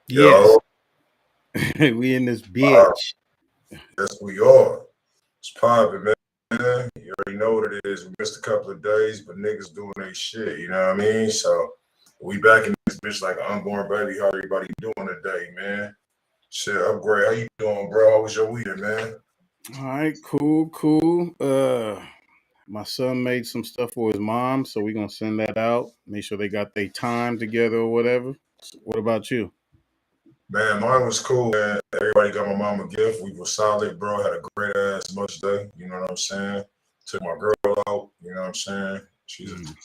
Yes. Yo, We in this uh, bitch. yes, we are. It's popping, man. You already know what it is. We missed a couple of days, but niggas doing their shit. You know what I mean? So we back in this bitch like an unborn baby. How everybody doing today, man? Shit, I'm great. How you doing, bro? How was your weekend, man? All right, cool, cool. My son made some stuff for his mom, so we gonna send that out. Make sure they got their time together or whatever. What about you? Man, mine was cool, man. Everybody got my mom a gift. We were solid, bro. Had a great ass Mother's Day. You know what I'm saying? Took my girl out. You know what I'm saying? She's a Mm,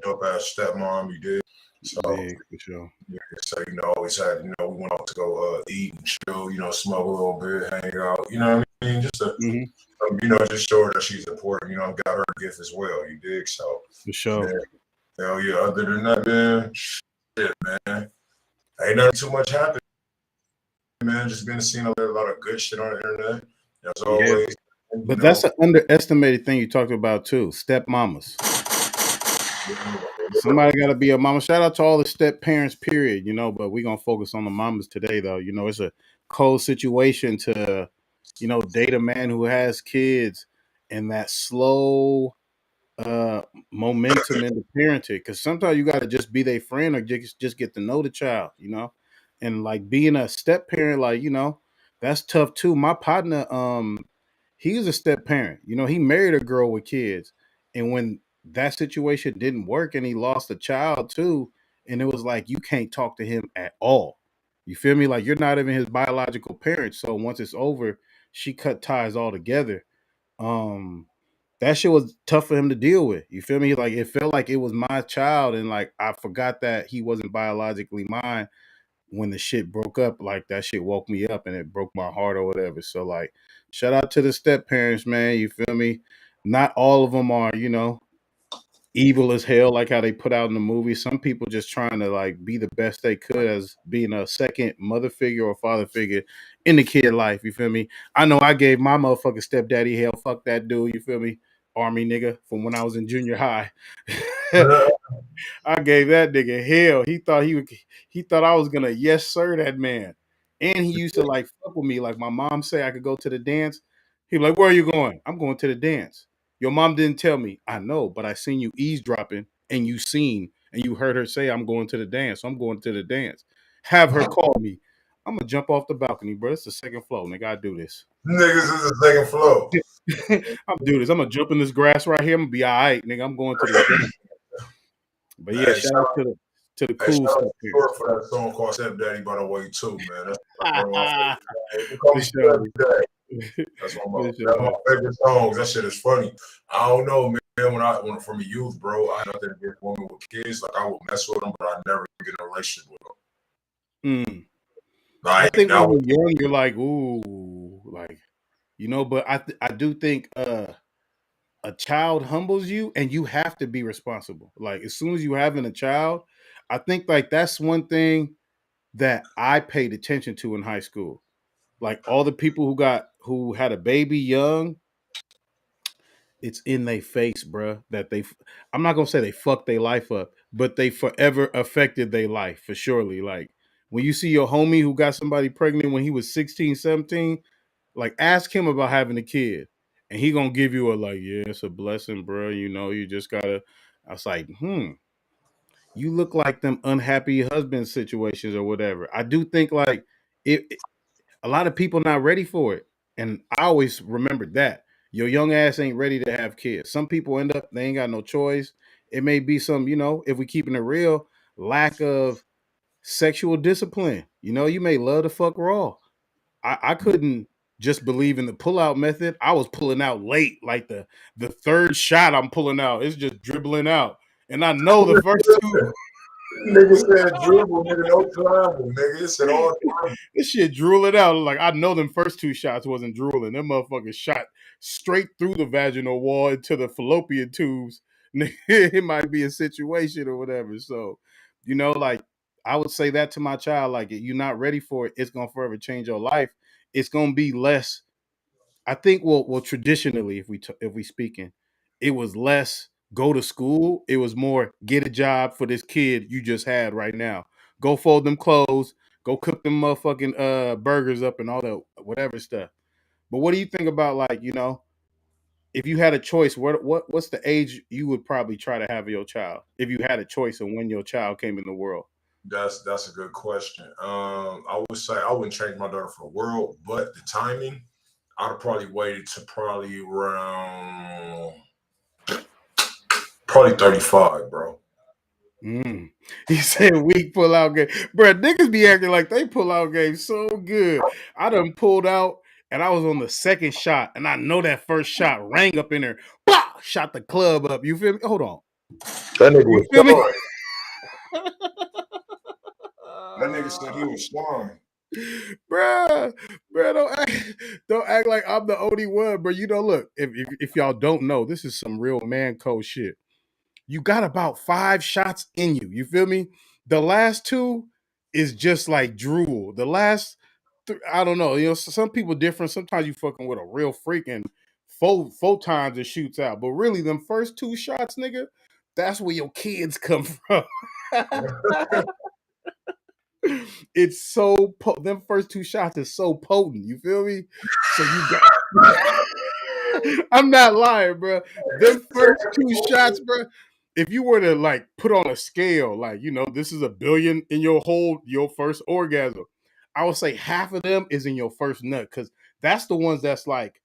dope ass stepmom. You did. So big for sure. yeah, so always had, we went out to go eat and chill, smoke a little bit, hang out, you know what I mean? Just to, Hmm. just show her that she's important, got her a gift as well, you dig? So, For and sure. then, hell yeah, other than that, man, shit, man, ain't nothing too much happened, man. Just been seeing a lot of good shit on the internet, as Yeah, always, you but know. that's an underestimated thing you talked about too. Step mamas. Somebody got to be a mama. Shout out to all the step parents, period. But we're gonna focus on the mamas today, though. It's a cold situation to, date a man who has kids and that slow uh momentum into parenting. Because sometimes you got to just be their friend or just get to know the child. And like being a step parent, like that's tough too. My partner, he's a step parent. He married a girl with kids, and when that situation didn't work and he lost a child too, and it was like you can't talk to him at all. You feel me? Like you're not even his biological parent. So once it's over, she cut ties altogether. Um, that shit was tough for him to deal with. You feel me? Like it felt like it was my child, and like I forgot that he wasn't biologically mine when the shit broke up. Like that shit woke me up and it broke my heart or whatever. So like, shout out to the step parents, man. You feel me? Not all of them are, evil as hell, like how they put out in the movie. Some people just trying to like be the best they could as being a second mother figure or father figure in the kid life. You feel me? I know I gave my motherfucking stepdaddy hell. Fuck that dude. You feel me? Army nigga from when I was in junior high. I gave that nigga hell. He thought I was gonna yes sir that man. And he used to like fuck with me. Like my mom say I could go to the dance. He like, where are you going? I'm going to the dance. Your mom didn't tell me. I know, but I seen you eavesdropping and you seen and you heard her say I'm going to the dance. So I'm going to the dance. Have her call me. I'm gonna jump off the balcony, bro. It's the second floor, nigga. I do this. Niggas is the second floor. I'm do this. I'm gonna jump in this grass right here. I'm gonna be all right, nigga. I'm going to this dance. But yeah, Hey, shout out to the Hey, shout cool out stuff to here. Short for that song called Stepdaddy, by the way, too, man. That's one of my favorite songs. They call For me sure. Stepdaddy. That's For that's my sure. favorite songs. That shit is funny. I don't know, man. When from a youth, bro, I had nothing against women with kids. Like I would mess with them, but I never get in a relationship with them. Mm. I Like think that when was you're young, you're like, ooh, like but I do think a child humbles you, and you have to be responsible. Like as soon as you having a child, I think like that's one thing that I paid attention to in high school. Like all the people who had a baby young, it's in their face, bruh. That I'm not gonna say they fucked their life up, but they forever affected their life for surely. Like when you see your homie who got somebody pregnant when he was 16, 17, like ask him about having a kid. And he gonna give you a like, yeah, it's a blessing, bro. You just gotta. I was like, you look like them unhappy husband situations or whatever. I do think like it a lot of people not ready for it. And I always remembered that. Your young ass ain't ready to have kids. Some people end up, they ain't got no choice. It may be some, if we keeping it real, lack of sexual discipline. You may love to fuck raw. I couldn't just believe in the pull-out method. I was pulling out late, like the third shot I'm pulling out. It's just dribbling out. And I know the first two. nigga said dribble, nigga, no travel, nigga. It said all time. This shit drooling out. Like I know them first two shots wasn't drooling. Them motherfuckers shot straight through the vaginal wall into the fallopian tubes. It might be a situation or whatever. So, like I would say that to my child, like you're not ready for it, it's gonna forever change your life. It's gonna be less. I think well traditionally, if we speaking, it was less go to school. It was more get a job for this kid you just had right now. Go fold them clothes. Go cook them motherfucking burgers up and all that whatever stuff. But what do you think about, like, you know, if you had a choice, what's the age you would probably try to have your child if you had a choice of when your child came in the world? That's a good question. I would say I wouldn't change my daughter for the world, but the timing, I'd have probably waited to probably around probably 35, bro. He said weak pull out game. Bro, niggas be acting like they pull out game so good. I done pulled out and I was on the second shot, and I know that first shot rang up in there. Bah! Shot the club up. You feel me? Hold on. That nigga You was feel me? That nigga said he was swine. Bruh, don't act like I'm the only one, bro. You know, look, if y'all don't know, this is some real man code shit. You got about 5 shots in you. You feel me? The last 2 is just like drool. The last, I don't know. You know, some people different. Sometimes you fucking with a real freaking four times it shoots out. But really, them first 2 shots, nigga, that's where your kids come from. It's so them first 2 shots is so potent. You feel me? So you got. I'm not lying, bro. Them first 2 shots, bro. If you were to like put on a scale, like, you know, this is a billion in your first orgasm, I would say half of them is in your first nut, because that's the ones that's like,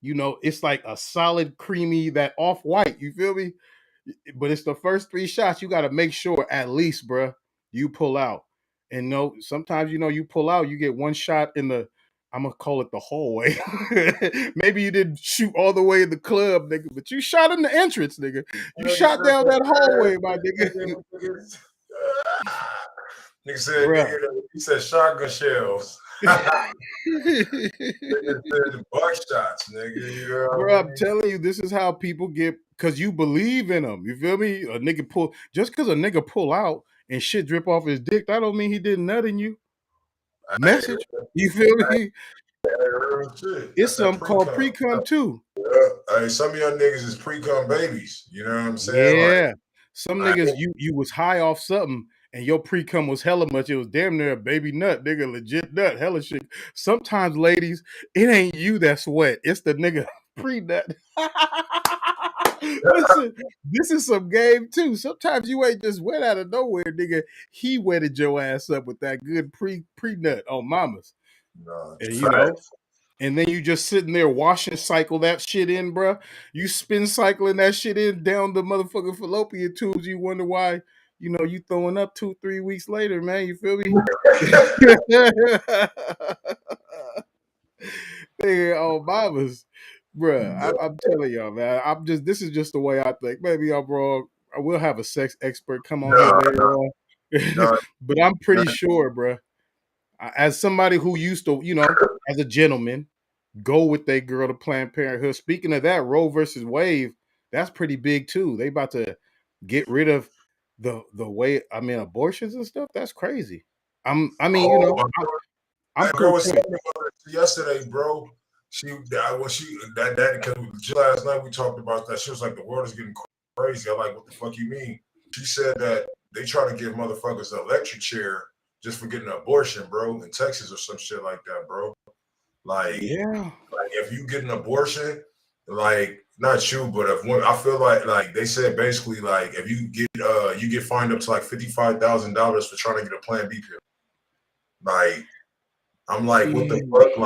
you know, it's like a solid creamy, that off white. You feel me? But it's the first 3 shots. You got to make sure at least, bro, you pull out. And no, sometimes, you know, you pull out, you get 1 shot in the, I'm gonna call it the hallway. Maybe you didn't shoot all the way in the club, nigga, but you shot in the entrance, nigga. You shot down that hallway, my nigga. Nigga said, Bruh. he said shotgun shells. Nigga said buckshots, nigga. You know what Bro, I I'm mean? telling you, this is how people get, because you believe in them. You feel me? A nigga pull, just because a nigga pull out and shit drip off his dick, that don't mean he did nut in you. Message. You feel me? Shit. It's That's that something called pre-cum. pre-cum too. Hey, some of y'all niggas is pre-cum babies. You know what I'm saying? Yeah. Some Like, niggas, you was high off something and your pre-cum was hella much. It was damn near a baby nut, nigga, legit nut, hella shit. Sometimes, ladies, it ain't you that's wet. It's the nigga pre-nut. Listen, this is some game too. Sometimes you ain't just wet out of nowhere, nigga. He wetted your ass up with that good pre-nut on mamas. nah, And you know, and then you just sitting there washing cycle that shit in, bro. You spin cycling that shit in down the motherfucking fallopian tubes. You wonder why, you know, you throwing up 2-3 weeks later, man. You feel me? Nigga, oh, mamas, bruh. I'm telling y'all, man. This is just the way I think. Maybe I'm wrong. I will have a sex expert come on here later on. nah, But I'm pretty sure, bruh. As somebody who used to, you know, as a gentleman, go with their girl to Planned Parenthood. Speaking of that, Roe versus Wade, that's pretty big too. They about to get rid of the way, I mean, abortions and stuff. That's crazy. I mean, you know, I'm that girl cool was point. talking about it yesterday, bro. Because last night we talked about that. She was like, the world is getting crazy. I'm like, what the fuck you mean? She said that they try to give motherfuckers an electric chair just for getting an abortion, bro, in Texas or some shit like that, bro. Like, Yeah. if you get an abortion, like not you, but if one, I feel like they said basically like if you get fined up to like $55,000 for trying to get a Plan B pill. Like, I'm like, what the fuck,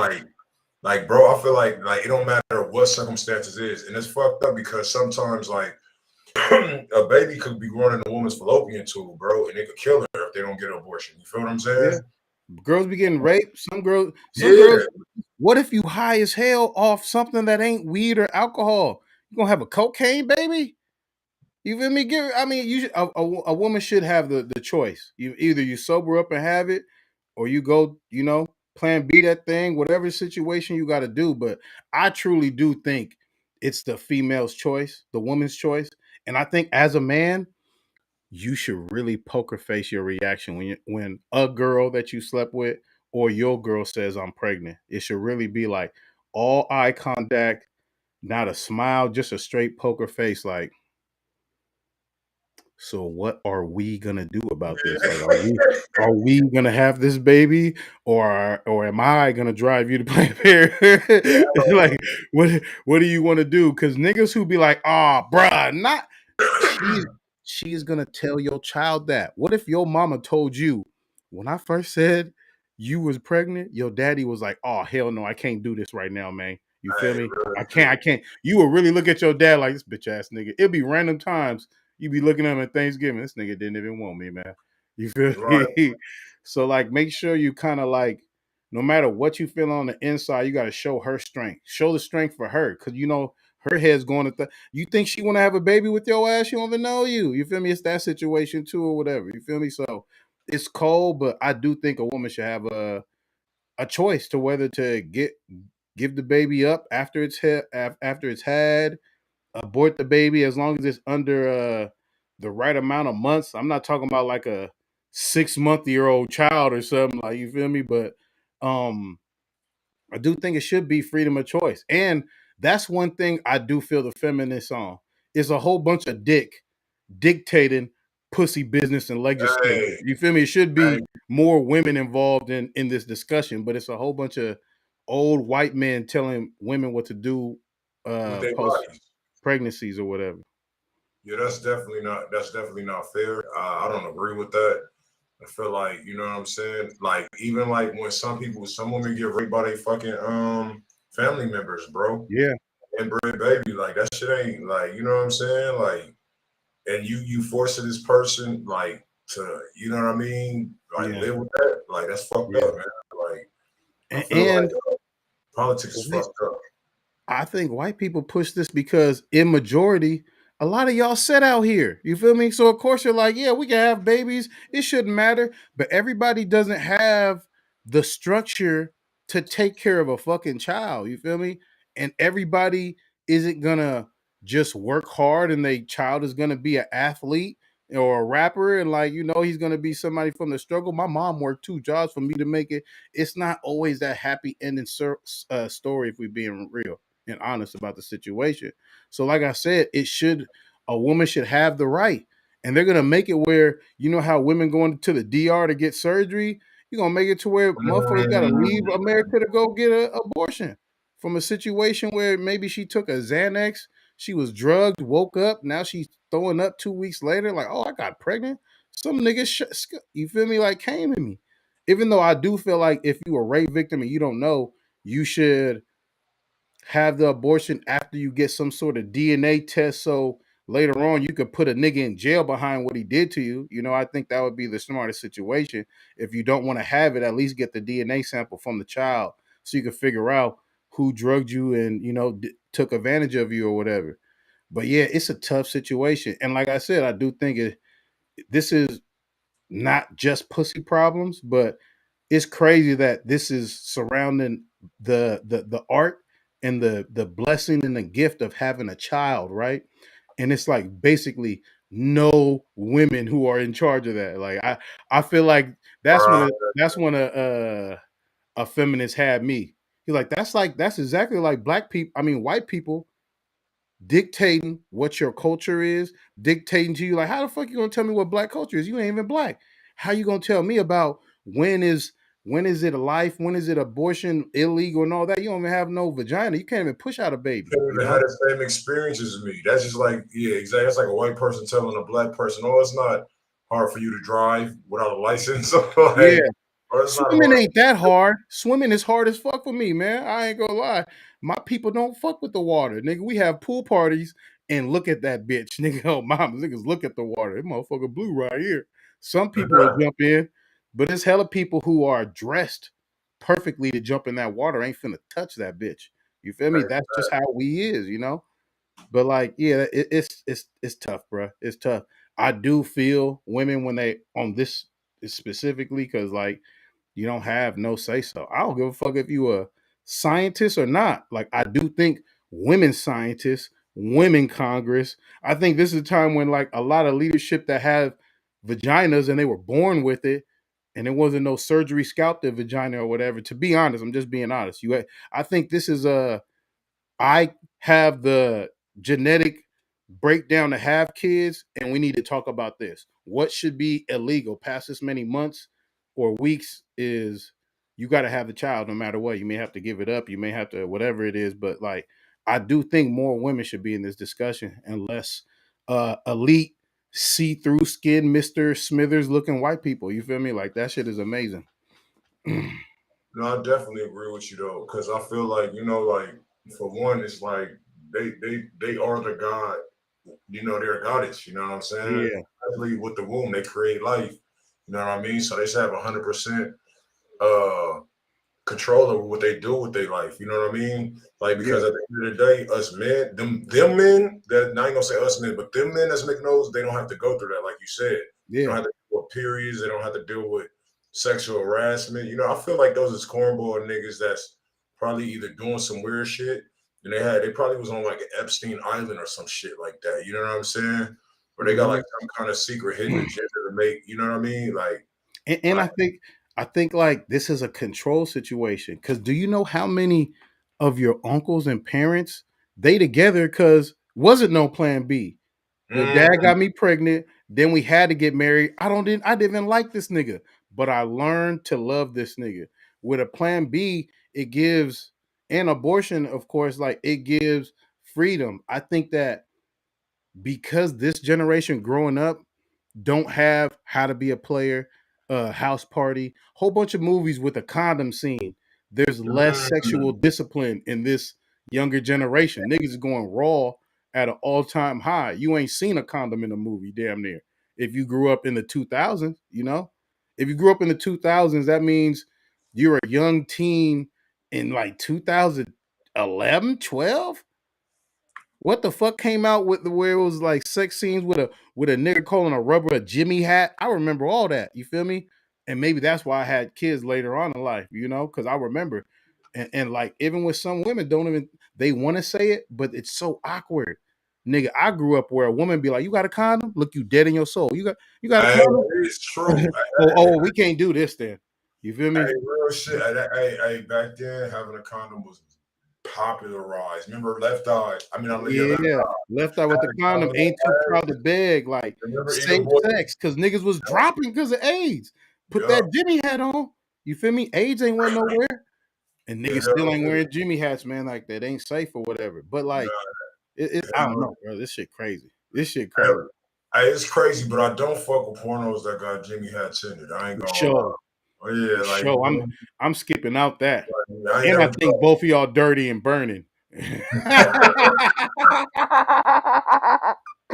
like, bro, I feel like it don't matter what circumstances is, and it's fucked up because sometimes like a baby could be growing in a woman's fallopian tube, bro, and it could kill her if they don't get an abortion. You feel what I'm Yeah. saying? Girls be getting raped. Some girls, Yeah. what if you high as hell off something that ain't weed or alcohol? You gonna have a cocaine baby? You feel me? I mean, a woman should have the choice. Either you sober up and have it, or you go, you know, plan B that thing, whatever situation you got to do. But I truly do think it's the female's choice, the woman's choice, and I think as a man, you should really poker face your reaction when a girl that you slept with or your girl says I'm pregnant. It should really be like all eye contact, not a smile, just a straight poker face, like, so what are we gonna do about this? Like, are we gonna have this baby, or am I gonna drive you to Planned Parenthood? Like, what do you want to do? Because niggas who be like, oh, bruh, not she's gonna tell your child that. What if your mama told you when I first said you was pregnant, your daddy was like, oh hell no, I can't do this right now, man. You feel me? I can't. You will really look at your dad like this bitch ass nigga. It'll be random times you be looking at him at Thanksgiving. This nigga didn't even want me, man. You feel Right. me? So like make sure you kind of like no matter what you feel on the inside, you got to show her strength. Show the strength for her. Cause you know her head's going to you think she want to have a baby with your ass? She don't even know you. You feel me? It's that situation too, or whatever. You feel me? So it's cold, but I do think a woman should have a choice to whether to give the baby up after after it's had, abort the baby as long as it's under the right amount of months. I'm not talking about like a 6-month-year-old child or something, like, you feel me? But um I do think it should be freedom of choice. And that's one thing I do feel the feminists on. Is a whole bunch of dictating pussy business and legislation. Hey, You feel me? It should hey, be more women involved in this discussion, but it's a whole bunch of old white men telling women what to do with their post bodies. pregnancies or whatever. Yeah, that's definitely not fair. I don't agree with that. I feel like, you know what I'm saying? Like, even like when some women get raped by their fucking family members, bro. Yeah, And bred baby, like that shit ain't like, you know what I'm saying? Like, and you forcing this person like to, you know what I mean? Like yeah, live with that. Like that's fucked yeah. up, man. Like I feel like And politics is fucked up. I think white people push this because in majority, a lot of y'all set out here. You feel me? So of course you're like, yeah, we can have babies. It shouldn't matter. But everybody doesn't have the structure to take care of a fucking child. You feel me? And everybody isn't gonna just work hard and their child is gonna be an athlete or a rapper and like he's gonna be somebody from the struggle. My mom worked 2 jobs for me to make it. It's not always that happy ending story if we're being real and honest about the situation. So, like I said, a woman should have the right, and they're gonna make it where how women going to the DR to get surgery. You're gonna make it to where motherfuckers gotta leave Mm, America to go get an abortion from a situation where maybe she took a Xanax, she was drugged, woke up, now she's throwing up 2 weeks later, like, oh, I got pregnant. Some nigga, you feel me, like came to me. Even though I do feel like if you a rape victim and you don't know, you should have the abortion after you get some sort of DNA test so later on you could put a nigga in jail behind what he did to you. I think that would be the smartest situation. If you don't want to have it, at least get the DNA sample from the child so you can figure out who drugged you and took advantage of you or whatever. But yeah, it's a tough situation. And like I said, I do think this is not just pussy problems, but it's crazy that this is surrounding the art and the blessing and the gift of having a child, right? And it's like basically no women who are in charge of that. Like I feel like that's when right. a feminist had me. He's like that's exactly like black people. I mean white people dictating what your culture is, dictating to you. Like, how the fuck you gonna tell me what black culture is? You ain't even black. How you gonna tell me about when is it a life? When is it abortion illegal and all that? You don't even have no vagina. You can't even push out a baby. Can't even have the same experiences as me. That's just like, yeah, exactly. That's like a white person telling a black person, oh, it's not hard for you to drive without a license. Yeah. Like, or it's not Swimming hard. ain't that hard. Swimming is hard as fuck for me, man. I ain't gonna lie. My people don't fuck with the water, nigga. We have pool parties and look at that bitch, nigga. Oh, mama, niggas look at the water. That motherfucker blue right here. Some people will jump in, but it's hella people who are dressed perfectly to jump in that water. Ain't finna touch that bitch. You feel me? That's just how we is. But like, yeah, it's tough, bro. It's tough. I do feel women when they on this specifically because like you don't have no say so. I don't give a fuck if you a scientist or not. Like I do think women scientists, women Congress. I think this is a time when like a lot of leadership that have vaginas and they were born with it, and it wasn't no surgery scalped their vagina or whatever. To be honest, I'm just being honest. I think this is a I have the genetic break down to have kids, and we need to talk about this. What should be illegal past this many months or weeks is you got to have the child no matter what. You may have to give it up, you may have to whatever it is, but like I do think more women should be in this discussion and less elite see-through skin Mr. Smithers looking white people. You feel me? Like that shit is amazing. No, I definitely agree with you though, because I feel like, you know, like for one, it's like they are the God, you know, they're goddess, you know what I'm saying? Yeah. Especially with the womb, they create life. You know what I mean? So they should have 100% uh control over what they do with their life. You know what I mean? Like, because Yeah. at the end of the day, us men, them men that, I ain't gonna say us men, but them men that's making those, they don't have to go through that, like you said. They don't Yeah. have to deal with periods, they don't have to deal with sexual harassment. You know, I feel like those is cornball niggas that's probably either doing some weird shit, and they probably was on like an Epstein Island or some shit like that. You know what I'm saying? Or they got like some kind of secret hidden agenda to make, you know what I mean? And I think like this is a control situation because do you know how many of your uncles and parents they together because wasn't no plan B. The dad got me pregnant, then we had to get married. I didn't even like this nigga, but I learned to love this nigga. With a plan B, it gives an abortion, of course, like it gives freedom. I think that because this generation growing up don't have How to Be a Player, House Party, whole bunch of movies with a condom scene. There's less sexual discipline in this younger generation. Niggas is going raw at an all-time high. You ain't seen a condom in a movie, damn near. If you grew up in the 2000s, you know? If you grew up in the 2000s, that means you're a young teen in like 2011, 12. What the fuck came out with the where it was like sex scenes with a nigga calling a rubber a Jimmy hat? I remember all that. You feel me? And maybe that's why I had kids later on in life, you know, because I remember. And like even with some women don't even they want to say it, but it's so awkward. Nigga, I grew up where a woman be like, "You got a condom? Look you dead in your soul. You got a Hey, condom? it's true. Oh, we can't do this then." You feel Hey, me? real shit. Hey, back then having a condom was popularized. Remember Left Eye? I mean, yeah, Left Yeah, left out with the Eye. condom, ain't too proud to beg, like Remember safe Eagle Boy? sex, because niggas was dropping because of AIDS. Put Yeah, that Jimmy hat on. You feel me? AIDS ain't went nowhere, and yeah, niggas still ain't wearing Jimmy hats, man. Like that ain't safe or whatever. But like, I don't yeah. know, bro. This shit crazy. This shit crazy. Hey, it's crazy, but I don't fuck with pornos that got Jimmy hats in it. I ain't For gonna lie. sure, Oh yeah, for like, sure. I'm skipping out that, I ain't and I never think both of y'all dirty and burning.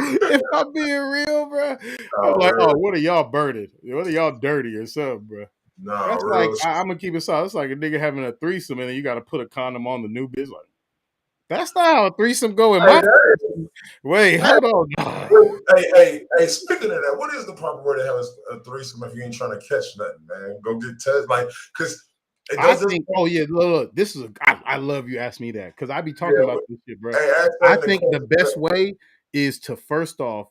If I'm being real, bro, I'm like, real, oh, what are y'all burning? What are y'all dirty or something, bro? That's like real. I'm gonna keep it solid. It's like a nigga having a threesome and then you got to put a condom on the new bitch. Like that's not how a threesome go in Hey, my. Wait, hold on. hey, speaking of that, what is the proper way to have a threesome if you ain't trying to catch nothing, man? Go get tested, like, because it I does this. think. Oh yeah, look. This is. I love you. Ask me that because I be talking Yeah, about this shit, bro. hey, ask that I in the think the comments. best way is to first off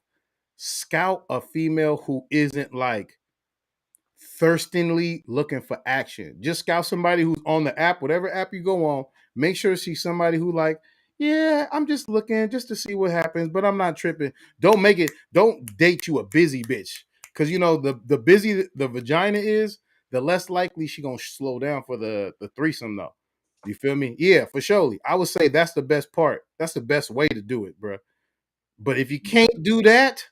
scout a female who isn't like thirstingly looking for action. Just scout somebody who's on the app, whatever app you go on. Make sure she's somebody who like, yeah, I'm just looking just to see what happens, but I'm not tripping. Don't date you a busy bitch. Cause you know the busy the vagina is, the less likely she gonna slow down for the threesome though. You feel me? Yeah, for surely. I would say that's the best part. That's the best way to do it, bro. But if you can't do that,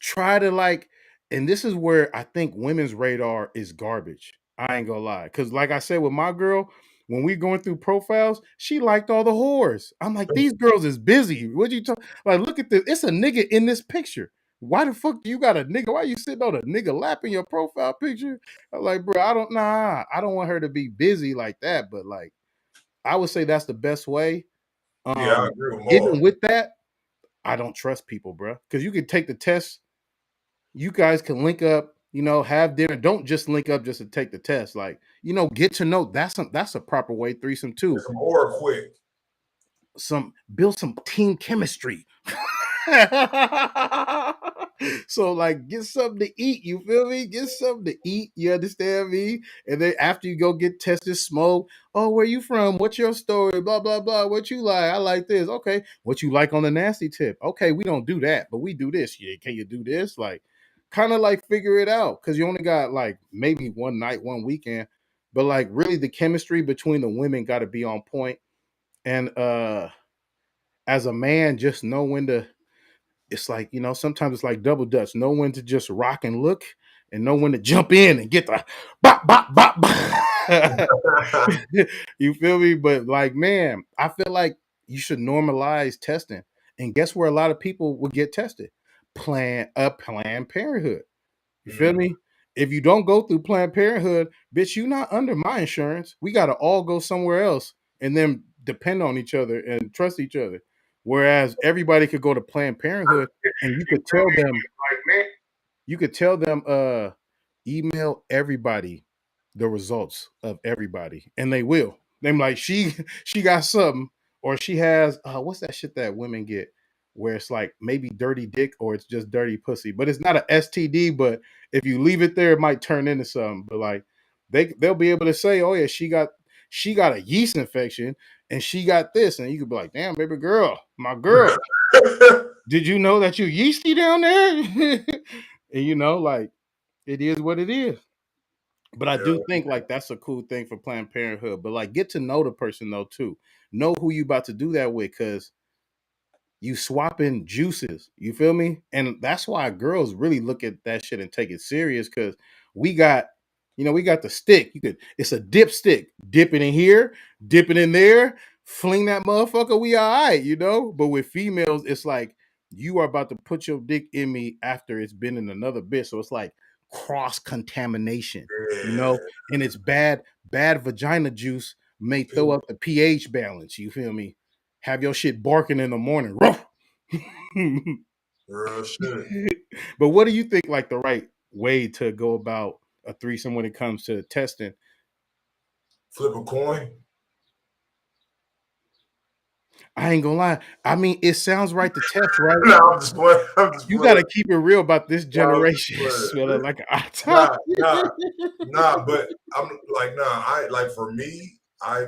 try to like, and this is where I think women's radar is garbage. I ain't gonna lie. Because like I said with my girl, when we going through profiles, she liked all the whores. I'm like, these girls is busy. What you talk like? Look at this. It's a nigga in this picture. Why the fuck do you got a nigga? Why you sitting on a nigga lap in your profile picture? I'm like, bro, I don't want her to be busy like that. But like, I would say that's the best way. Yeah, I agree with Even more. with that, I don't trust people, bro. Because you can take the test, you guys can link up, you know, have dinner. Don't just link up just to take the test. Like, you know, get to know. That's a proper way threesome too. Some or quick. Some build some team chemistry. So like get something to eat, you feel me? Get something to eat, you understand me? And then after you go get tested, smoke. Oh, where you from? What's your story? Blah blah blah. What you like? I like this. Okay. What you like on the nasty tip? Okay, we don't do that, but we do this. Yeah, can you do this? Like kind of like figure it out because you only got like maybe one night, one weekend. But like really the chemistry between the women got to be on point. And as a man, just know when to it's like, you know, sometimes it's like double dutch. Know when to just rock and look and know when to jump in and get the bop, bop, bop, bop. You feel me? But like, man, I feel like you should normalize testing. And guess where a lot of people would get tested? Planned Parenthood. You feel me? If you don't go through Planned Parenthood, bitch, you not under my insurance. We gotta all go somewhere else and then depend on each other and trust each other. Whereas everybody could go to Planned Parenthood and you could tell them email everybody the results of everybody and they will. Them like she got something or she has what's that shit that women get where it's like maybe dirty dick or it's just dirty pussy, but it's not a STD, but if you leave it there it might turn into something. But like they'll be able to say, "Oh yeah, she got a yeast infection and she got this." And you could be like, "Damn, baby girl, my girl, did you know that you yeasty down there?" And you know, like it is what it is. But I do think like that's a cool thing for Planned Parenthood. But like get to know the person though too. Know who you about to do that with because you swapping juices. You feel me? And that's why girls really look at that shit and take it serious because we got, you know, we got the stick. You could, it's a dip stick. Dip it in here, dip it in there, fling that motherfucker. We all right, you know. But with females, it's like you are about to put your dick in me after it's been in another bitch. So it's like cross contamination, you know. And it's bad vagina juice may throw up the pH balance. You feel me? Have your shit barking in the morning. Real shit. But what do you think like the right way to go about a threesome when it comes to testing? Flip a coin. I ain't gonna lie. I mean, it sounds right to test, right? No, I'm just playing. I'm just You playing. gotta keep it real about this No, I'm just generation. playing. Like an autopsy. Nah. But I'm like, nah. I like for me. I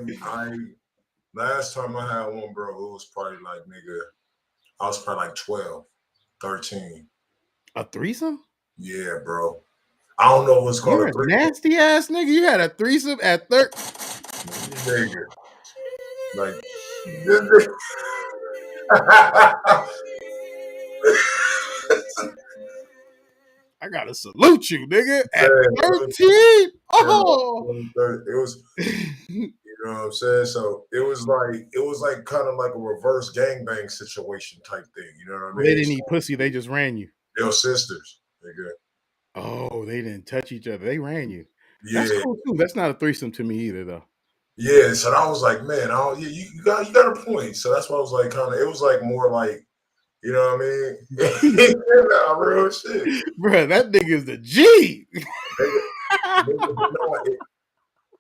last time I had one, bro, it was probably like nigga. I was probably like 12, 13. A threesome? Yeah, bro. I don't know what's called You're a a threesome. nasty ass nigga. You had a threesome at 13. Nigga. Like I gotta salute you, nigga. At man, 13. Oh, it was, you know what I'm saying? So it was like kind of like a reverse gangbang situation type thing. You know what I they mean? didn't So eat pussy, they just ran you. they were sisters, nigga. Oh, they didn't touch each other. They ran you. That's Yeah, cool too. That's not a threesome to me either, though. yeah. So I was like, man, yeah, you got a point. So that's why I was like, kind of. It was like more like, you know what I mean? Nah, real shit. Bro, that nigga is the G. No,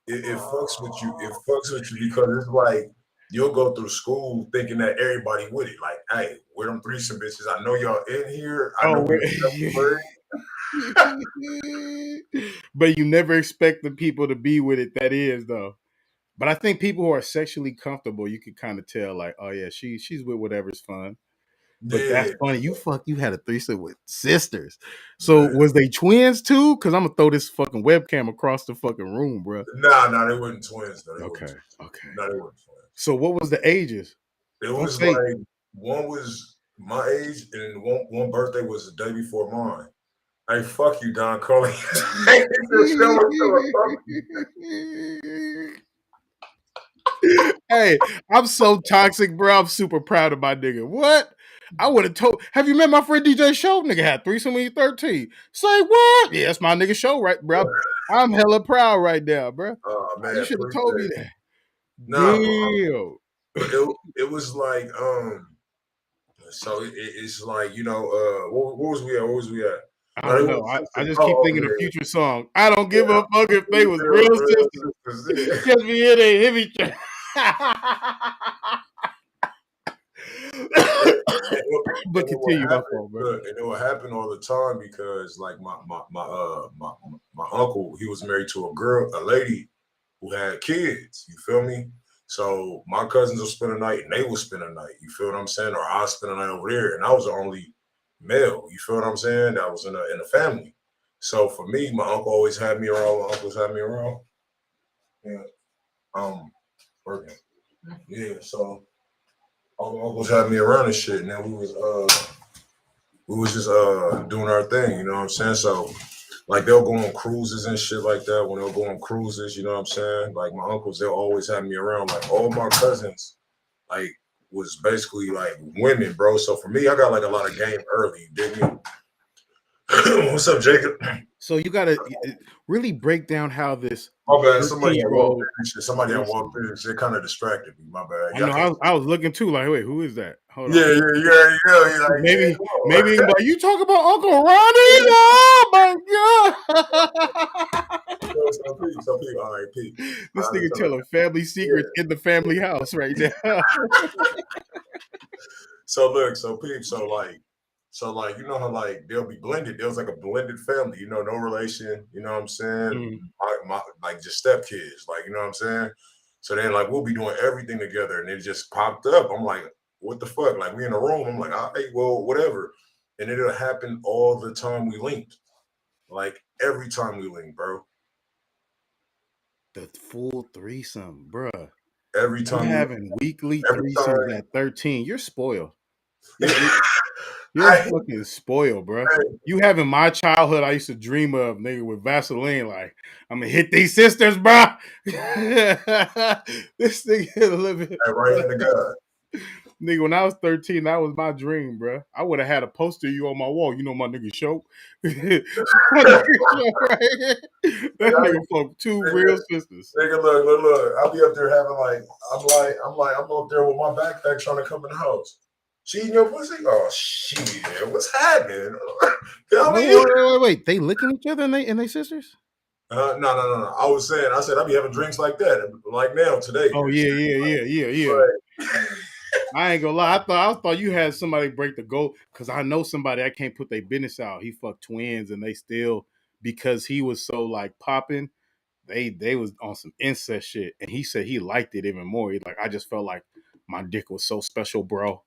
it fucks with you. It fucks with you because it's like you'll go through school thinking that everybody with it. Like, hey, we're them threesome bitches. I know y'all in here. I know Oh, we. but you never expect the people to be with it. That is though. But I think people who are sexually comfortable, you can kind of tell, like, oh yeah, she's with whatever's fun. But Yeah, that's funny. You had a threesome with sisters. So man. was they twins too? Because I'm gonna throw this fucking webcam across the fucking room, bro. Nah, they weren't twins though. They weren't Okay, twins. okay. No, they weren't twins. So what was the ages? It Don't was say. like one was my age, and one birthday was the day before mine. Hey, fuck you, Don Coley. Hey, I'm so toxic, bro. I'm super proud of my nigga. What? I would have told. Have you met my friend DJ Show? Nigga had threesome when he 13. Say what? Yeah, that's my nigga Show, right, bro? I'm hella proud right now, bro. Oh You man, should have appreciate told me it. that. Nah, Damn. but it was like so it's like what was we at? What was we at? I No, they don't were know. I sisters. just keep Oh thinking of yeah, Future song. I don't give yeah. a fuck if they was real sisters. Yeah. Just be here, they hit each other. But continue, my fault, bro. And it would happen all the time because like my uncle, he was married to a lady who had kids. You feel me? So my cousins would spend a night and they would spend a night. You feel what I'm saying? Or I spend a night over there, and I was the only male. You feel what I'm saying? That was in a family. So for me, my uncle always had me around. My uncles had me around. Yeah. Working. Yeah. So all my uncles had me around and shit, and then we was just doing our thing. You know what I'm saying? So. Like they'll go on cruises and shit like that. When they'll go on cruises, you know what I'm saying? Like my uncles, they'll always have me around. Like all my cousins, like was basically like women, bro. So for me, I got like a lot of game early. You dig me? What's up, Jacob? So you gotta really break down how this. My bad. Somebody had walked in. Somebody had walked in. It kind of distracted me. My bad. I was looking too. Like, wait, who is that? Hold on. Yeah. Like, maybe you talk about Uncle Ronnie? Oh my god! All right, Pete. This nigga telling family secrets in the family house right now. So look, Pete. So like, you know how like they'll be blended. There was like a blended family, you know, no relation. You know what I'm saying? My like just stepkids, like you know what I'm saying. So then like we'll be doing everything together, and it just popped up. I'm like, what the fuck? Like we in a room. I'm like, all right, well, whatever. And it'll happen all the time we linked. Like every time we linked, bro. The full threesome, bruh. Every time you're having weekly threesomes at 13. You're spoiled. You're fucking spoiled, bro. You having my childhood I used to dream of, nigga, with Vaseline. Like, I'm gonna hit these sisters, bro. This nigga living right in the gut. Nigga, when I was 13, that was my dream, bro. I would have had a poster of you on my wall. You know my nigga show. That nigga fuck two real sisters. Nigga, look. I'll be up there having like, I'm up there with my backpack trying to come in the house. She eating your pussy? Oh shit! What's happening? Wait. They licking each other and they sisters? No. I said I'll be having drinks like that, like now today. Oh yeah. Right. I ain't gonna lie. I thought you had somebody break the goal because I know somebody that can't put their business out. He fucked twins and they still, because he was so like popping, they was on some incest shit, and he said he liked it even more. He's like, I just felt like my dick was so special, bro.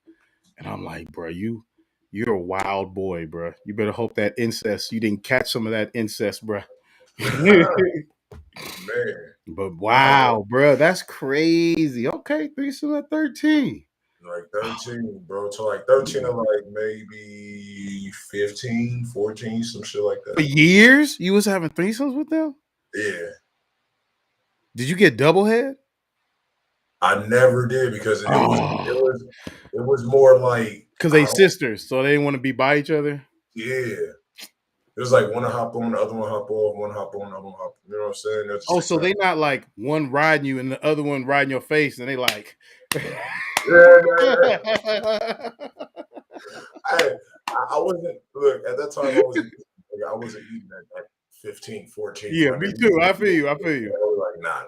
And I'm like, bro, you're a wild boy, bro. You better hope that incest, you didn't catch some of that incest, bro. Man. But wow, bro, that's crazy. Okay, threesome at 13. Like 13, bro. To like 13 or like maybe 15, 14, some shit like that. For years? You was having threesomes with them? Yeah. Did you get double head? I never did because it was more like because they sisters, so they didn't want to be by each other. Yeah. It was like one hop on, the other one hop off, one hop on, the other one hop. You know what I'm saying? Oh, so they not like one riding you and the other one riding your face, and they like. Yeah. I wasn't. Look, at that time, I wasn't eating at 15, 14. Yeah, me too. I feel you. I was like, nah.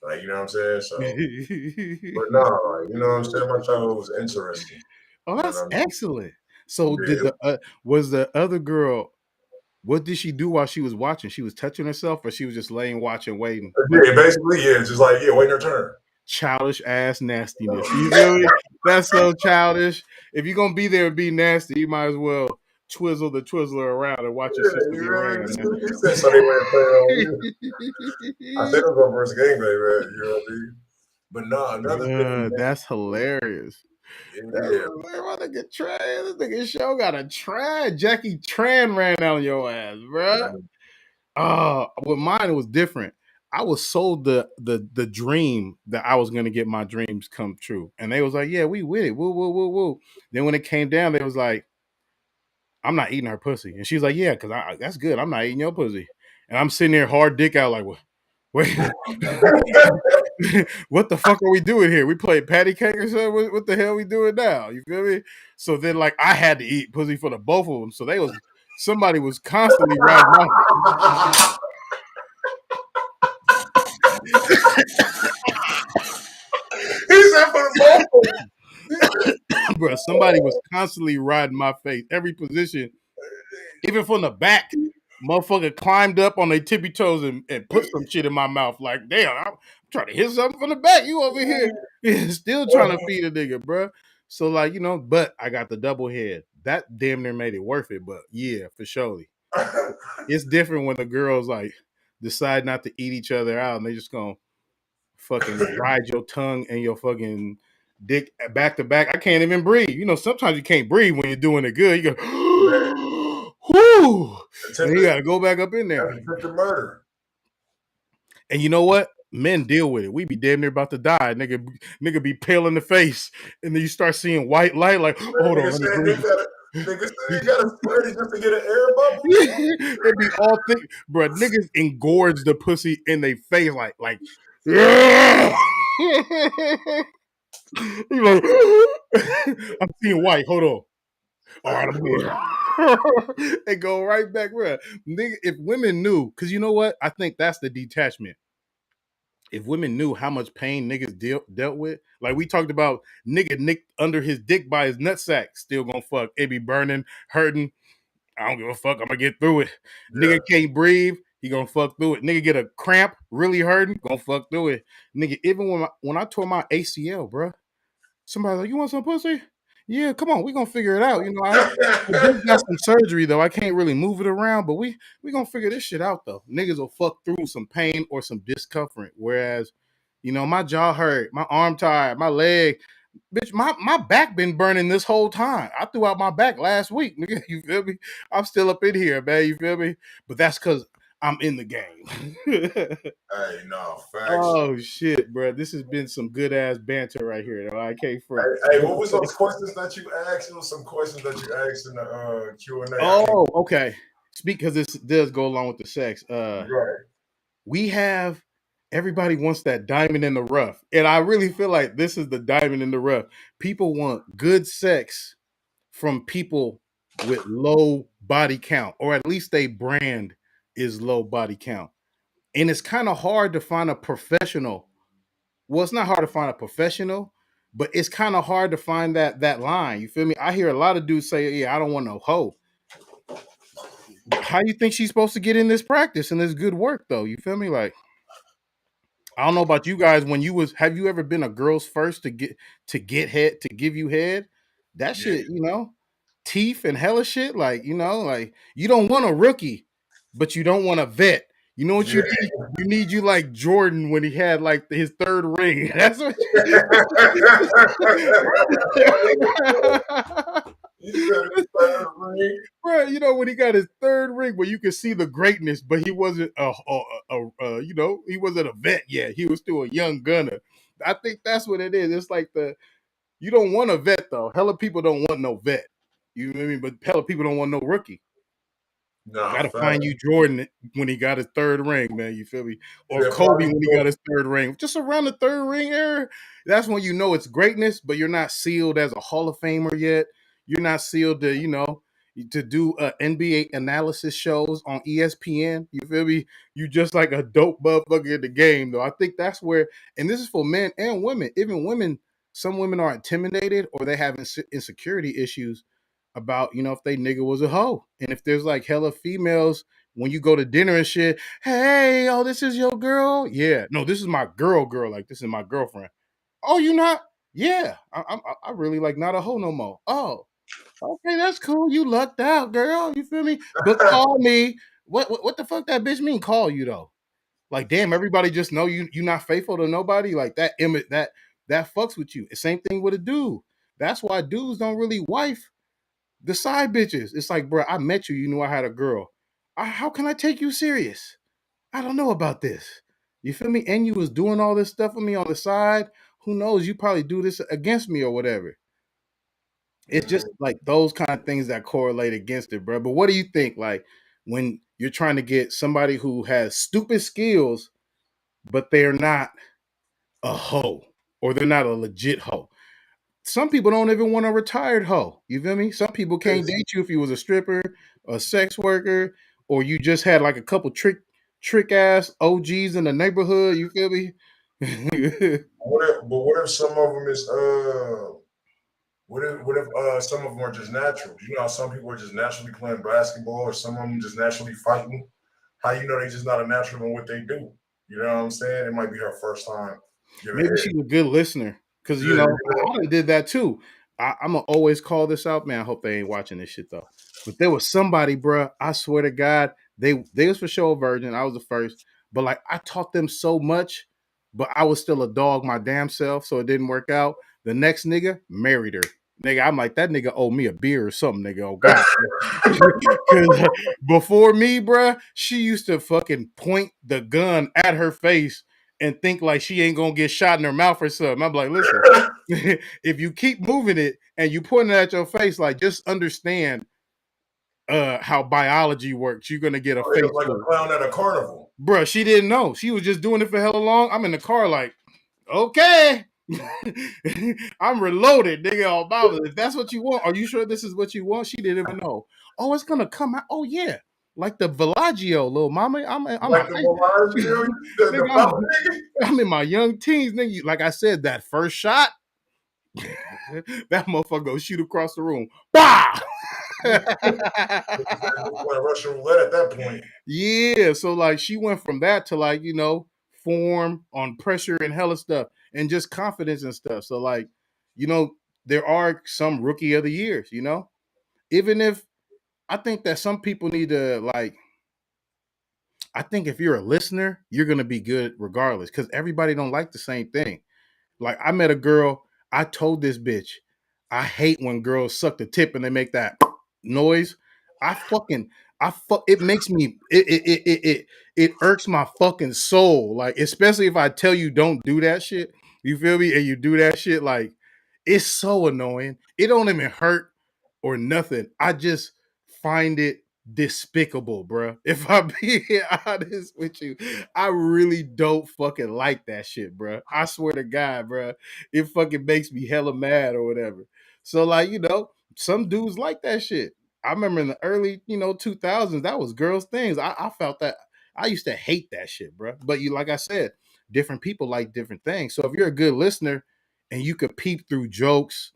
Like, you know what I'm saying? So, but no, like, you know what I'm saying? My childhood was interesting. Oh, that's excellent. So, was the other girl? What did she do while she was watching? She was touching herself, or she was just laying, watching, waiting? Yeah, basically, just like waiting her turn. Childish ass nastiness. You feel me? That's so childish. If you're gonna be there and be nasty, you might as well twizzle the Twizzler around and watch your sister get around. So they went play on you. I said it was our first game, baby. You know what I mean? But no, another thing. That's hilarious. This nigga show got a Tran. Jackie Tran ran out on your ass, bro. With mine it was different. I was sold the dream that I was gonna get my dreams come true, and they was like, "Yeah, we with it." Woo. Then when it came down, they was like, "I'm not eating her pussy," and she's like, "Yeah, because that's good. I'm not eating your pussy," and I'm sitting there hard dick out like, "What? Wait, what the fuck are we doing here? We played patty cake or something? What the hell are we doing now? You feel me?" So then, like, I had to eat pussy for the both of them. So somebody was constantly riding my. He said for the both. bro, somebody was constantly riding my face, every position, even from the back. Motherfucker climbed up on their tippy toes and put some shit in my mouth. Like, damn, I'm trying to hit something from the back. You over here still trying to feed a nigga, bro. So, like, you know, but I got the double head. That damn near made it worth it. But yeah, for surely. It's different when the girls like decide not to eat each other out and they just gonna fucking ride your tongue and your fucking dick back to back. I can't even breathe. You know, sometimes you can't breathe when you're doing it good. You go, whoo, and you gotta go back up in there. Attempted murder. And you know what? Men deal with it. We be damn near about to die. Nigga be pale in the face. And then you start seeing white light, like, hold on, let me breathe. Niggas say you gotta spread it just to get an air bubble. It be all thick, bro. Niggas engorge the pussy in their face, like, yeah. You like, I'm seeing white. Hold on. All right, I'm good. And go right back, bro. Nigga, if women knew, because you know what? I think that's the detachment. If women knew how much pain niggas dealt with, like we talked about, nigga nicked under his dick by his nutsack, still gonna fuck. It be burning, hurting. I don't give a fuck. I'm gonna get through it. Yeah. Nigga can't breathe. He gonna fuck through it. Nigga get a cramp, really hurting, gonna fuck through it. Nigga, even when I tore my ACL, bro, somebody like, you want some pussy? Yeah, come on, we gonna figure it out. You know, I just got some surgery though. I can't really move it around, but we gonna figure this shit out though. Niggas will fuck through some pain or some discomfort. Whereas, you know, my jaw hurt, my arm tired, my leg. Bitch, my back been burning this whole time. I threw out my back last week, nigga. You feel me? I'm still up in here, man. You feel me? But that's because I'm in the game. Hey, no, facts. Oh shit, bro. This has been some good ass banter right here. Though. I can't front. Hey, what was those questions that you asked? There was some questions that you asked in the Q&A. Oh, okay. Speak because this does go along with the sex. Right. We have everybody wants that diamond in the rough. And I really feel like this is the diamond in the rough. People want good sex from people with low body count, or at least they brand is low body count. And it's kind of hard to find a professional. Well, it's not hard to find a professional, but it's kind of hard to find that line. You feel me? I hear a lot of dudes say, yeah, I don't want no hoe. How you think she's supposed to get in this practice and this good work though? You feel me? Like, I don't know about you guys. Have you ever been a girl's first to get head, to give you head? That shit, you know, teeth and hella shit. Like, you know, like you don't want a rookie, but you don't want a vet. You know what you need? You need you like Jordan when he had like his third ring. That's what Bro, you know when he got his third ring, where you could see the greatness, but he wasn't you know, he wasn't a vet yet. He was still a young gunner. I think that's what it is. It's like you don't want a vet though. Hella people don't want no vet. You know what I mean? But hella people don't want no rookie. No, gotta find you Jordan when he got his third ring, man. You feel me? Or yeah, Kobe when he got his third ring. Just around the third ring era, that's when you know it's greatness, but you're not sealed as a Hall of Famer yet. You're not sealed to, you know, to do NBA analysis shows on ESPN. You feel me? You just like a dope motherfucker in the game, though. I think that's where, and this is for men and women. Even women, some women are intimidated or they have insecurity issues about, you know, if they nigga was a hoe. And if there's like hella females when you go to dinner and shit, hey, oh, this is your girl? Yeah. No, this is my girl. Like, this is my girlfriend. Oh, you not? Yeah. I really like not a hoe no more. Oh, okay, that's cool. You lucked out, girl. You feel me? But call me. What the fuck that bitch mean call you though? Like, damn, everybody just know you not faithful to nobody. Like that image that fucks with you. Same thing with a dude. That's why dudes don't really wife the side bitches. It's like, bro, I met you. You knew I had a girl. How can I take you serious? I don't know about this. You feel me? And you was doing all this stuff with me on the side. Who knows? You probably do this against me or whatever. It's just like those kind of things that correlate against it, bro. But what do you think? Like when you're trying to get somebody who has stupid skills, but they're not a hoe or they're not a legit hoe. Some people don't even want a retired hoe. You feel me? Some people can't date you if you was a stripper, a sex worker, or you just had like a couple trick ass OGs in the neighborhood. You feel me? What if some of them is What if some of them are just natural? You know how some people are just naturally playing basketball, or some of them just naturally fighting? How you know they just not a natural in what they do? You know what I'm saying? It might be her first time giving Maybe head. she's a good listener. Cause you Yeah, know, I done did that too. I'm gonna always call this out, man. I hope they ain't watching this shit though. But there was somebody, bruh, I swear to God, they was for sure a virgin. I was the first, but like I taught them so much, but I was still a dog my damn self, so it didn't work out. The next nigga married her. Nigga, I'm like, that nigga owe me a beer or something, nigga. Oh God. Cause before me, bruh, she used to fucking point the gun at her face and think like she ain't gonna get shot in her mouth or something. I'm like, listen, if you keep moving it and you pointing it at your face, like just understand how biology works. You're gonna get a oh, yeah, face like a full. clown at a carnival. Bruh, she didn't know. She was just doing it for hella long. I'm in the car like, okay. I'm reloaded, nigga. All about if that's what you want. Are you sure this is what you want? She didn't even know. Oh, it's gonna come out. Oh yeah, like the Villaggio, little mama. I'm Like the Bellagio, the nigga, fountain, nigga. I'm in my young teens, nigga. Like I said, that first shot, that motherfucker go shoot across the room. Bah! Just playing Russian roulette at that point. Yeah, so like she went from that to like, you know, form on pressure and hella stuff and just confidence and stuff. So like, you know, there are some rookie of the years, you know? Even if I think that some people need to like I think if you're a listener, you're gonna be good regardless because everybody don't like the same thing. Like I met a girl, I told this bitch, I hate when girls suck the tip and they make that noise. I fucking it makes me it irks my fucking soul. Like, especially if I tell you don't do that shit. You feel me? And you do that shit, like it's so annoying. It don't even hurt or nothing. I just find it despicable, bro. If I be honest with you, I really don't fucking like that shit, bro. I swear to God, bro, it fucking makes me hella mad or whatever. So, like, you know, some dudes like that shit. I remember in the early, you know, 2000s, that was girls' things. I felt that. I used to hate that shit, bro. But you, like I said, different people like different things. So if you're a good listener and you could peep through jokes,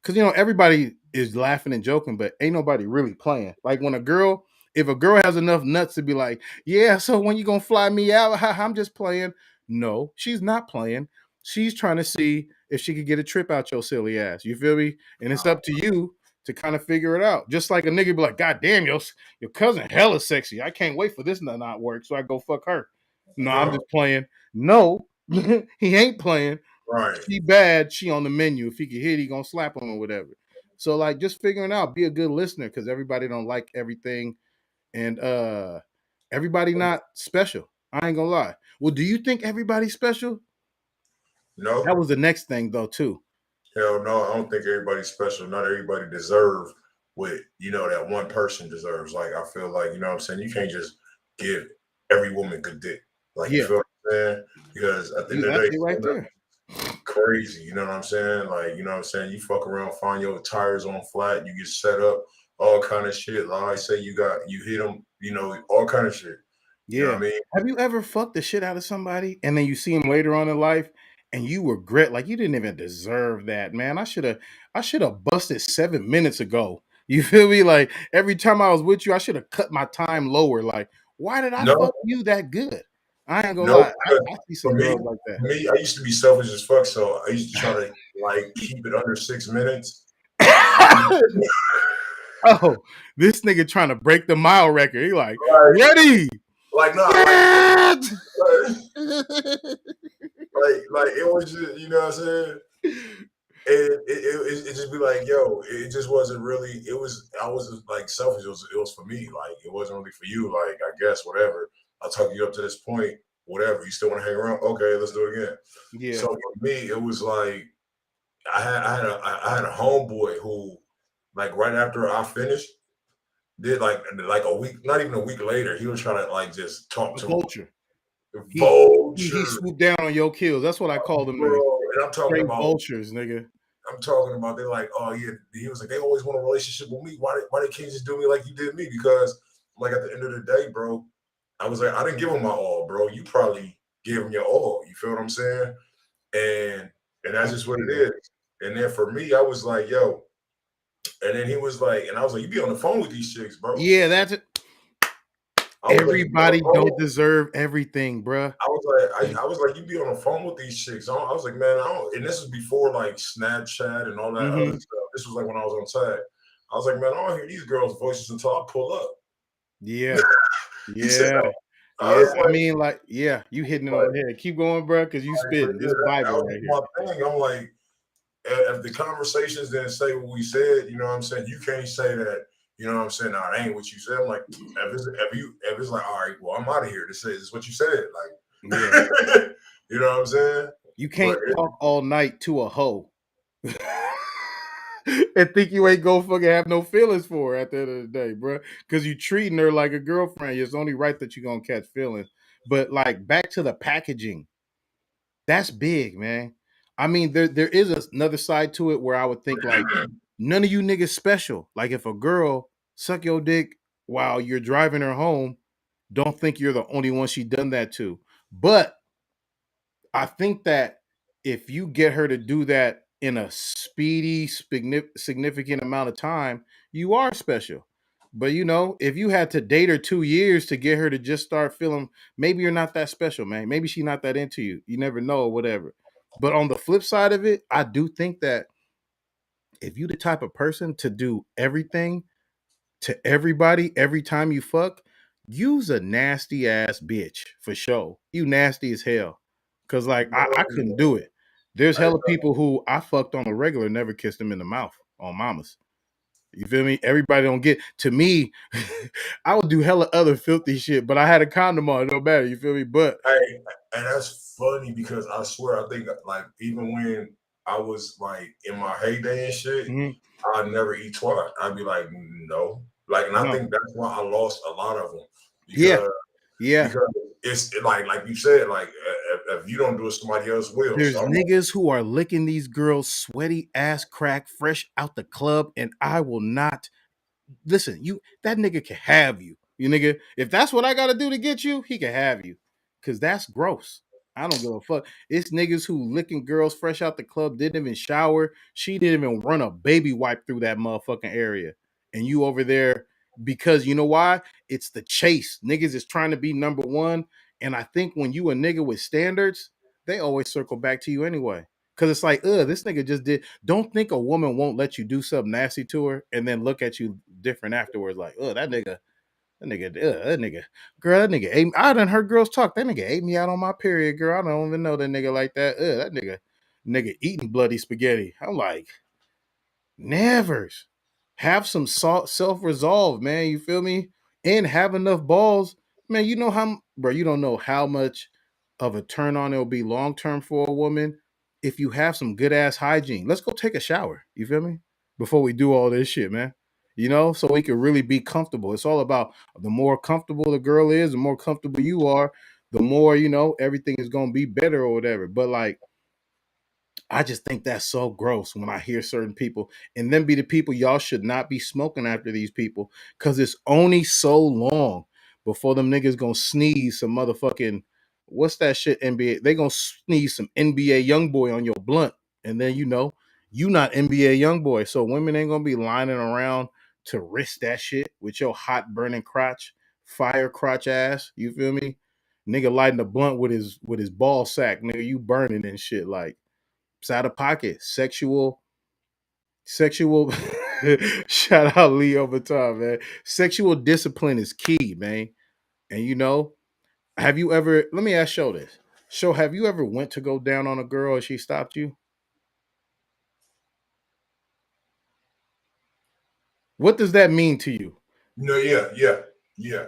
because you know everybody is laughing and joking, but ain't nobody really playing. Like when if a girl has enough nuts to be like, yeah, so when you gonna fly me out? I'm just playing. No, she's not playing. She's trying to see if she could get a trip out your silly ass. You feel me? And it's up to you to kind of figure it out. Just like a nigga be like, God damn, your cousin hella sexy. I can't wait for this to not work, so I go fuck her. No, I'm Bro, just playing. No, he ain't playing. right. She bad, she on the menu. If he can hit, he gonna slap him or whatever. So like just figuring out, be a good listener because everybody don't like everything and everybody not special. I ain't gonna lie. Well, do you think everybody's special? That No, was the next thing though, too. hell no. I don't think everybody's special. Not everybody deserves what that one person deserves. Like I feel like what I'm saying. You can't just give every woman good dick. Like you Yeah, feel what I'm saying? Because at the end of the that's day, it right there. crazy. You know what I'm saying? Like, you know what I'm saying? You fuck around, find your tires on flat, you get set up, all kind of shit. Like I say, you hit them, all kind of shit. You know what Yeah. I mean? Have you ever fucked the shit out of somebody and then you see him later on in life and you regret like you didn't even deserve that, man? I should have busted 7 minutes ago. You feel me? Like every time I was with you, I should have cut my time lower. Like, why did I No, fuck you that good? I ain't gonna no, lie. I, because I see for some me, girls like that. I used to be selfish as fuck, so I used to try to like keep it under 6 minutes. Oh, this nigga trying to break the mile record. He like, Like, ready? nah, Get! like, like it was just, you know what I'm saying? It just be like, yo, it just wasn't really. I wasn't like selfish. It was for me. Like it wasn't really for you. Like I guess whatever. I'll talk you up to this point. Whatever. You still want to hang around? Okay, let's do it again. Yeah. So for me, it was like I had a homeboy who, like right after I finished, did like a week, not even a week later, he was trying to like just talk A to me. vulture. He Vulture, swooped down on your kills. That's what I call them niggas. bro. And I'm talking Straight about vultures, nigga. they're like, oh yeah. He was like, they always want a relationship with me. Why they can't just do me like you did me? Because like at the end of the day, bro, I was like, I didn't give him my all, bro. You probably gave him your all. You feel what I'm saying? And I that's can just what see it that. is. And then for me, I was like, yo. And then he was like, and I was like, you be on the phone with these chicks, bro. Yeah, that's it. Everybody like, don't deserve everything, bruh. I was like, you be on the phone with these chicks. I was like, man, I don't. And this was before like Snapchat and all that other stuff. This was like when I was on tag. I was like, man, I don't hear these girls' voices until I pull up. Yeah, He said, yeah, no. yeah. I mean, like, yeah, you hitting it on the head. Keep going, bruh, because you spitting. This That Bible was right here. my thing. I'm like, if the conversations didn't say what we said, you know what I'm saying? You can't say that, you know what I'm saying? Nah, it ain't what you said. I'm like, if it's like, all right, well, I'm out of here. This is what you said. Like, Yeah. you know what I'm saying? You can't talk all night to a hoe and think you ain't gonna fucking have no feelings for her at the end of the day, bro. Because you treating her like a girlfriend. It's only right that you're gonna catch feelings. But like back to the packaging, that's big, man. I mean, there is another side to it where I would think like none of you niggas special. Like if a girl suck your dick while you're driving her home, don't think you're the only one she done that to. But I think that if you get her to do that in a speedy, significant amount of time, you are special. But you know, if you had to date her 2 years to get her to just start feeling, maybe you're not that special, man. Maybe she's not that into you. You never know, or whatever. But on the flip side of it, I do think that if you the type of person to do everything to everybody every time you fuck, you's a nasty ass bitch for sure. You nasty as hell. Cause like I couldn't do it. There's hella people who I fucked on a regular, never kissed them in the mouth on mamas. You feel me? Everybody don't get to me. I would do hella other filthy shit, but I had a condom on. It don't matter. You feel me? But hey, and that's funny because I swear I think like even when I was like in my heyday and shit, I'd never eat twat. I'd be like, no. Like, and I think that's why I lost a lot of them. Because, because it's like you said, like if you don't do it, somebody else will. There's niggas who are licking these girls' sweaty ass crack fresh out the club, and I will not listen. You that nigga can have you. You nigga, if that's what I gotta do to get you, he can have you. Cause that's gross. I don't give a fuck. It's niggas who licking girls fresh out the club, didn't even shower. She didn't even run a baby wipe through that motherfucking area. And you over there because you know why? It's the chase. Niggas is trying to be number one. And I think when you a nigga with standards, they always circle back to you anyway. Cause it's like, this nigga just did. Don't think a woman won't let you do something nasty to her and then look at you different afterwards. Like, that nigga, girl, that nigga ate me. I done heard girls talk. That nigga ate me out on my period, girl. I don't even know that nigga like that. That nigga eating bloody spaghetti. I'm like, nevers. Have some self-resolve, man. You feel me? And have enough balls. Man, you know how bro, you don't know how much of a turn on it'll be long term for a woman if you have some good ass hygiene. Let's go take a shower. You feel me? Before we do all this shit, man. You know, so we can really be comfortable. It's all about the more comfortable the girl is, the more comfortable you are, the more, you know, everything is gonna be better or whatever. But like I just think that's so gross when I hear certain people and then be the people y'all should not be smoking after these people because it's only so long before them niggas gonna sneeze some motherfucking what's that shit NBA? They gonna sneeze some NBA young boy on your blunt, and then you know you not NBA young boy, so women ain't gonna be lining around to risk that shit with your hot burning crotch, fire crotch ass. You feel me? Nigga lighting the blunt with his ball sack, nigga. You burning and shit like. It's out of pocket. Sexual. Shout out Lee over time, man. Sexual discipline is key, man. And you know, have you ever? Let me ask Show this. Show, have you ever went to go down on a girl and she stopped you? What does that mean to you? No, yeah.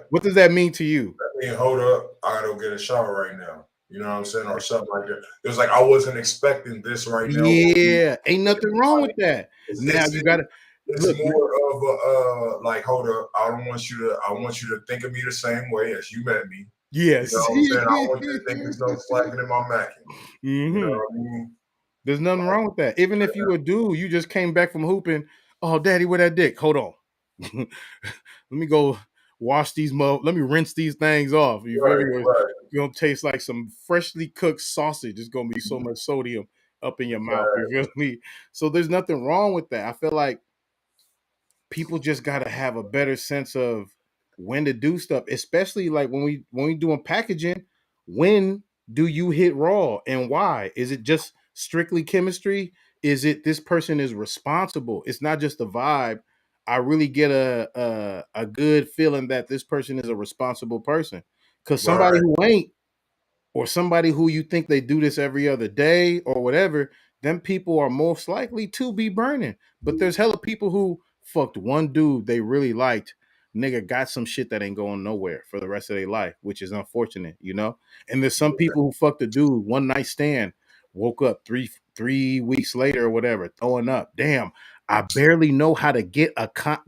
What does that mean to you? I mean, hold up, I gotta go get a shower right now. You know what I'm saying, or something like that. It was like I wasn't expecting this right now. Yeah, ain't nothing wrong with that. Now you gotta it's look. more of a like, hold up, I want you to think of me the same way as you met me. Yes. You know what I'm saying? I don't want you to think there's no slacking in my macking. You know what I mean? There's nothing wrong with that. Even if you a dude, you just came back from hooping. Oh, daddy, where that dick? Hold on. Let me go wash these let me rinse these things off. You feel me? It's gonna taste like some freshly cooked sausage. It's gonna be so much sodium up in your mouth. You feel me? So there's nothing wrong with that. I feel like people just gotta have a better sense of when to do stuff, especially like when we doing packaging. When do you hit raw and why? Is it just strictly chemistry? Is it this person is responsible? It's not just a vibe. I really get a good feeling that this person is a responsible person. Because somebody Right. who ain't, or somebody who you think they do this every other day or whatever, them people are most likely to be burning. But there's hella people who fucked one dude they really liked. Nigga got some shit that ain't going nowhere for the rest of their life, which is unfortunate, you know? And there's some people who fucked a dude, one night stand, woke up three weeks later or whatever, throwing up. Damn, I barely know how to get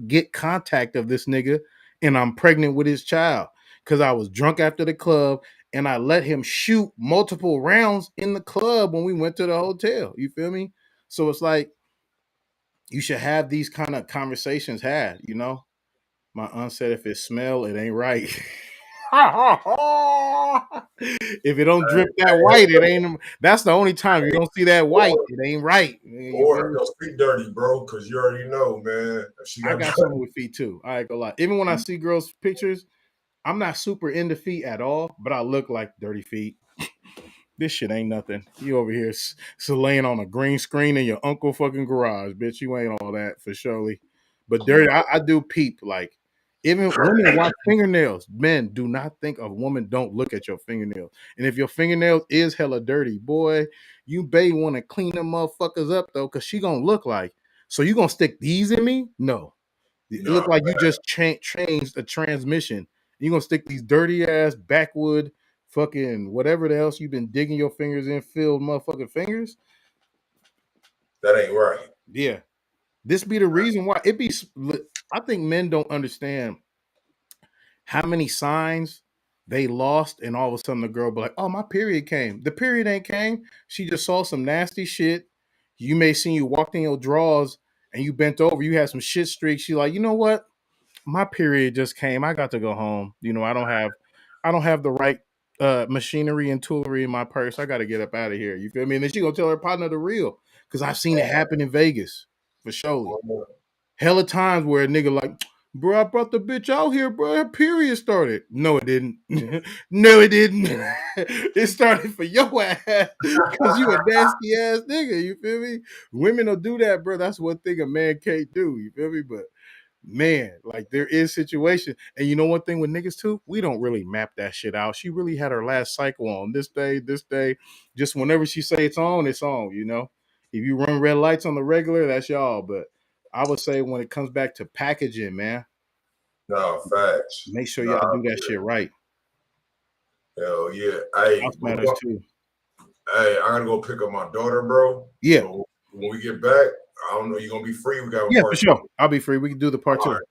get contact of this nigga, and I'm pregnant with his child because I was drunk after the club and I let him shoot multiple rounds in the club when we went to the hotel. You feel me? So it's like you should have these kind of conversations had, you know? My aunt said if it smell, it ain't right. If it don't drip that white, it ain't. That's the only time you don't see that white. It ain't right. You feel Or me? those feet dirty, bro, because you already know, man. If she I got got something with feet too. I ain't gonna lie. Even when I see girls' pictures, I'm not super into feet at all, but I look like dirty feet. This shit ain't nothing. You over here laying on a green screen in your uncle fucking garage, bitch. You ain't all that for surely. But dirty, I do peep. Like, even women watch fingernails. Men, do not think a woman don't look at your fingernails. And if your fingernails is hella dirty, boy, you may want to clean them motherfuckers up though, because she gonna look like. So you gonna stick these in me? No. It looked no, like you just changed a transmission. You're gonna stick these dirty ass backwood fucking whatever the else you've been digging your fingers in, filled motherfucking fingers. that ain't right. Yeah, this be the reason why it be. I think men don't understand how many signs they lost, and all of a sudden the girl be like, "Oh, my period came." The period ain't came. She just saw some nasty shit. You may see you walked in your drawers and you bent over. You had some shit streaks. She like, you know what? My period just came. I got to go home. You know, I don't have the right machinery and toolery in my purse. I got to get up out of here. You feel me? And then she gonna tell her partner the real, because I've seen it happen in Vegas for surely. Hella times where a nigga like, bro, I brought the bitch out here, bro. Her period started. No, it didn't. No, it didn't. It started for your ass because you a nasty ass nigga. You feel me? Women will do that, bro. That's one thing a man can't do. You feel me? But man, like there is situation. And you know one thing with niggas too, we don't really map that shit out. She really had her last cycle on this day, this day. Just whenever she say it's on, you know. If you run red lights on the regular, that's y'all. But I would say when it comes back to packaging, man, No, facts. make sure Nah, y'all do that shit right. hell yeah. Hey, House matters too. hey, I gotta go pick up my daughter, bro. Yeah. So when we get back, I don't know, you gonna be free? We got a Yeah, for part sure. two. I'll be free. We can do the part All two. right.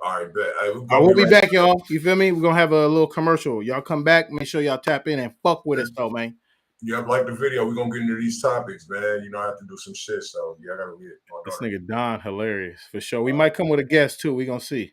All right, bet. Hey, I will be back, y'all. You feel me? We're gonna have a little commercial. Y'all come back. Make sure y'all tap in and fuck with us, though, man. Yeah, like the video. We're gonna get into these topics, man. You know, I have to do some shit. So yeah, I gotta get my This daughter. nigga Don hilarious for sure. We might come with a guest too. We gonna see.